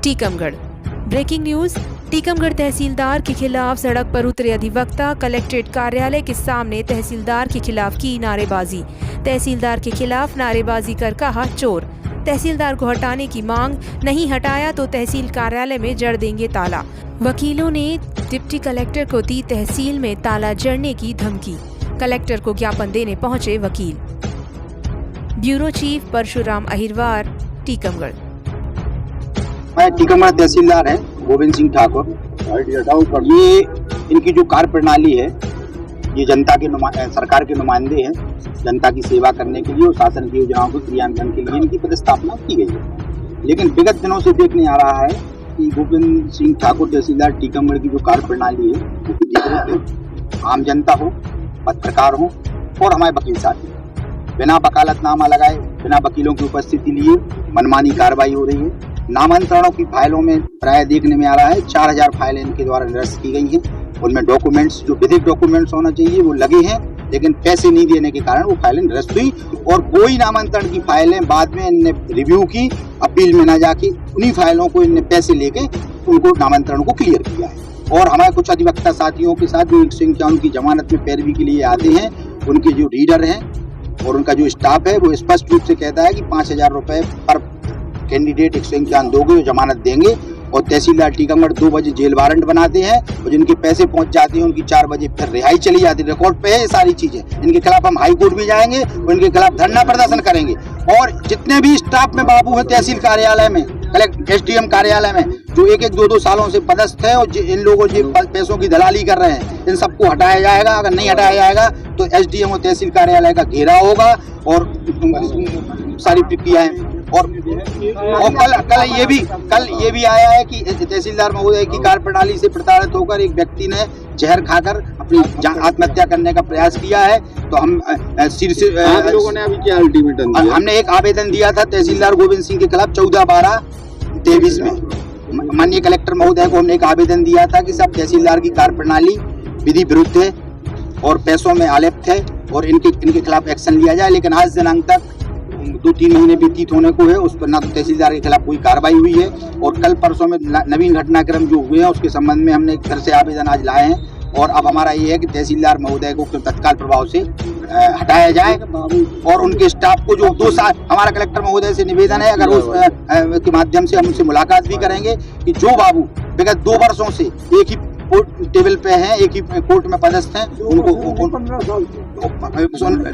Tikamgarh. Breaking news. Tikamgarh तहसीलदार के खिलाफ सड़क पर उतरे अधिवक्ता। कलेक्ट्रेट कार्यालय के सामने तहसीलदार के खिलाफ की नारेबाजी। तहसीलदार के खिलाफ नारेबाजी कर कहा चोर। तहसीलदार को हटाने की मांग, नहीं हटाया तो तहसील कार्यालय में जड़ देंगे ताला। वकीलों ने डिप्टी कलेक्टर को दी तहसील में ताला जड़ने की धमकी। कलेक्टर को ज्ञापन देने पहुंचे वकील। Bureau chief Parshuram Ahirwar, Tikamgarh. मैं टीकमगढ़ तहसीलदार है गोविंद सिंह ठाकुर। ये इनकी जो कार्य प्रणाली है, ये जनता के सरकार के नुमाइंदे हैं। जनता की सेवा करने के लिए और शासन की योजनाओं के क्रियान्वयन के लिए इनकी प्रतिस्थापना की गई है। लेकिन विगत दिनों से देखने आ रहा है कि गोविंद सिंह ठाकुर तहसीलदार टीकमगढ़ की जो कार्य प्रणाली है वो विधिवत है। आम जनता हो, पत्रकार हो और हमारे वकील साथी, बिना वकालतनामा लगाए, बिना वकीलों की उपस्थिति लिए मनमानी कार्रवाई हो रही है। नामांतरणों की फाइलों में प्राय देखने में आ रहा है 4000 फाइलें इनके द्वारा निरस्त की गई हैं। उनमें डॉक्यूमेंट्स, जो विधिक डॉक्यूमेंट्स होना चाहिए वो लगे हैं, लेकिन पैसे नहीं देने के कारण वो फाइलें निरस्त हुई। और कोई नामांतरण की फाइलें बाद में इनने रिव्यू की, अपील में न जाके उन्हीं फाइलों को इनने पैसे लेके उनको नामांतरण को क्लियर किया है। और हमारे कुछ अधिवक्ता साथियों के साथ जो 151 की जमानत में पैरवी के लिए आते हैं, उनके जो रीडर हैं और उनका जो स्टाफ है वो स्पष्ट रूप से कहता है कि 5000 रुपये पर कैंडिडेट 151 दोगे, जमानत देंगे। और तहसीलदार टीकमगढ़ 2 बजे जेल वारंट बनाते हैं और जिनके पैसे पहुंच जाते हैं उनकी 4 बजे फिर रिहाई चली जाती है। रिकॉर्ड पे है ये सारी चीजें। इनके खिलाफ हम हाई कोर्ट भी जाएंगे और इनके खिलाफ धरना प्रदर्शन करेंगे। और जितने भी स्टाफ में बाबू है तहसील कार्यालय में, SDM कार्यालय में, जो 1-2 सालों से पदस्थ है और इन लोगों जो पैसों की दलाली कर रहे हैं, इन सबको हटाया जाएगा। अगर नहीं हटाया जाएगा तो SDM और तहसील कार्यालय का घेराव होगा और सारी प्रक्रियाएं। और कल ये भी आया है कि तहसीलदार महोदय की कार्य प्रणाली से प्रताड़ित होकर एक व्यक्ति ने जहर खाकर अपनी आत्महत्या करने का प्रयास किया है। तो हम आप लोगों ने अभी क्या अल्टीमेटम दिया? हमने एक आवेदन दिया था तहसीलदार गोविंद सिंह के खिलाफ 14/12/23 में। माननीय कलेक्टर महोदय को हमने एक आवेदन दिया था कि सब तहसीलदार की कार्य प्रणाली विधि विरुद्ध है और पैसों में आलिप्त है और इनके खिलाफ एक्शन लिया जाए। लेकिन आज दिनांक तक 2-3 महीने व्यतीत होने को है, उस पर ना तो तहसीलदार के खिलाफ कोई कार्रवाई हुई है। और कल परसों में नवीन घटनाक्रम जो हुए हैं उसके संबंध में हमने एक फिर से आवेदन आज लाए हैं। और अब हमारा ये है कि तहसीलदार महोदय को तत्काल प्रभाव से हटाया जाए और उनके स्टाफ को जो 2 साल, हमारा कलेक्टर महोदय से निवेदन है, अगर उस के माध्यम से हम उनसे मुलाकात भी करेंगे कि जो बाबू विगत 2 वर्षों से एक ही टेबल पे हैं, एक ही कोर्ट में पदस्थ हैं, उनको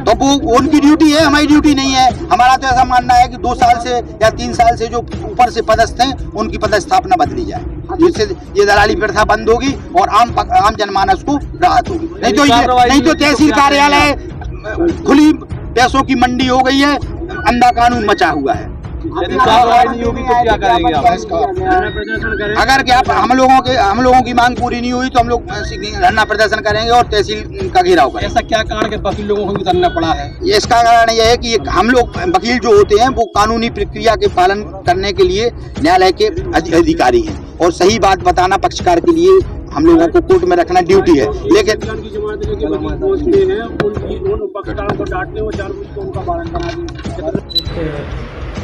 तो वो उनकी ड्यूटी है, हमारी ड्यूटी नहीं है। हमारा तो ऐसा मानना है कि 2 साल से या 3 साल से जो ऊपर से पदस्थ हैं उनकी पदस्थापना बदली जाए, जिससे ये दलाली प्रथा बंद होगी और आम जनमानस को राहत होगी। नहीं तो तहसील कार्यालय खुली पैसों की मंडी हो गई है, अंधा कानून मचा हुआ है। यदि कार्रवाई नहीं होगी तो क्या करेंगे आप? अगर हम लोगों की मांग पूरी नहीं हुई तो हम लोग धरना प्रदर्शन करेंगे और तहसील का घेराव करेंगे। ऐसा क्या कारण है वकील लोगों को भी धरना पड़ा है? इसका कारण यह है कि हम लोग वकील जो होते हैं वो कानूनी प्रक्रिया के पालन करने के लिए न्यायालय के अधिकारी हैं और सही बात बताना पक्षकार के लिए हम लोगों को कोर्ट में रखना ड्यूटी है। लेकिन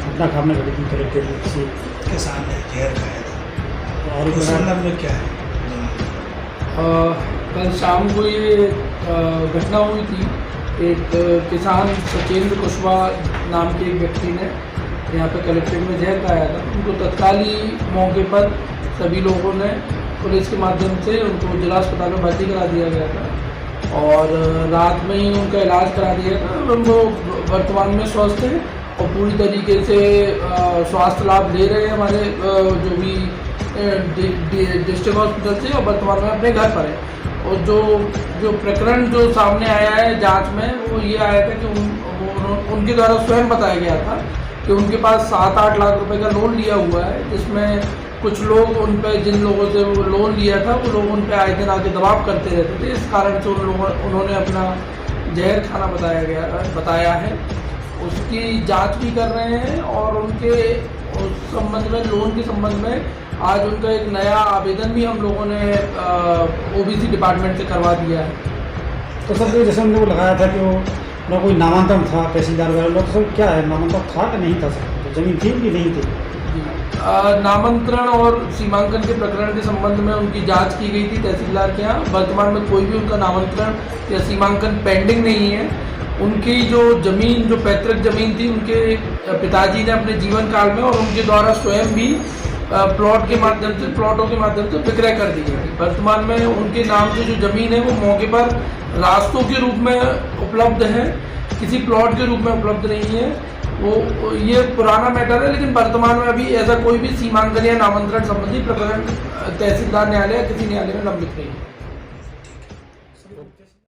अपना खाने के सामने जहर खाया था और उस संदर्भ में क्या है? कल शाम को ये घटना हुई थी। एक किसान सचेंद्र कुशवाहा नाम के एक व्यक्ति ने यहाँ पे कलेक्ट्रेट में जहर खाया था। उनको तत्काल ही मौके पर सभी लोगों ने पुलिस के माध्यम से उनको जिला अस्पताल में भर्ती करा दिया गया था और रात में ही उनका इलाज करा दिया था। वो वर्तमान में स्वस्थ है और पूरी तरीके से स्वास्थ्य लाभ ले रहे हैं हमारे जो भी डिस्ट्रिक्ट हॉस्पिटल से, और वर्तमान में अपने घर पर है। और जो प्रकरण जो सामने आया है जांच में, वो ये आया था कि उनके द्वारा स्वयं बताया गया था कि उनके पास 7-8 लाख रुपए का लोन लिया हुआ है, जिसमें कुछ लोग उन पर, जिन लोगों से वो लोन लिया था, वो लोग उन पर आए दिन आके दबाव करते रहते थे। इस कारण से उन्होंने अपना जहर खाना बताया है। उसकी जांच भी कर रहे हैं और उनके उस संबंध में, लोन के संबंध में आज उनका एक नया आवेदन भी हम लोगों ने OBC डिपार्टमेंट से करवा दिया है। तो सर जैसे हम लोग लगाया था कि वो ना कोई नामांकन था तहसीलदार वगैरह, तो सर क्या है, नामांकन था कि नहीं था सर? तो जमीन थी कि नहीं थी? नामांतरण और सीमांकन के प्रकरण के संबंध में उनकी जांच की गई थी तहसीलदार के यहाँ। वर्तमान में कोई भी उनका नामांतरण या सीमांकन पेंडिंग नहीं है। उनकी जो ज़मीन, जो पैतृक ज़मीन थी, उनके पिताजी ने अपने जीवन काल में और उनके द्वारा स्वयं भी प्लॉटों के माध्यम से विक्रय कर दी गई थी। वर्तमान में उनके नाम से जो ज़मीन है वो मौके पर रास्तों के रूप में उपलब्ध है, किसी प्लॉट के रूप में उपलब्ध नहीं है। वो ये पुराना मैटर है, लेकिन वर्तमान में अभी ऐसा कोई भी सीमांकन या नामांतरण संबंधी प्रकरण तहसीलदार न्यायालय या किसी न्यायालय में लंबित नहीं है।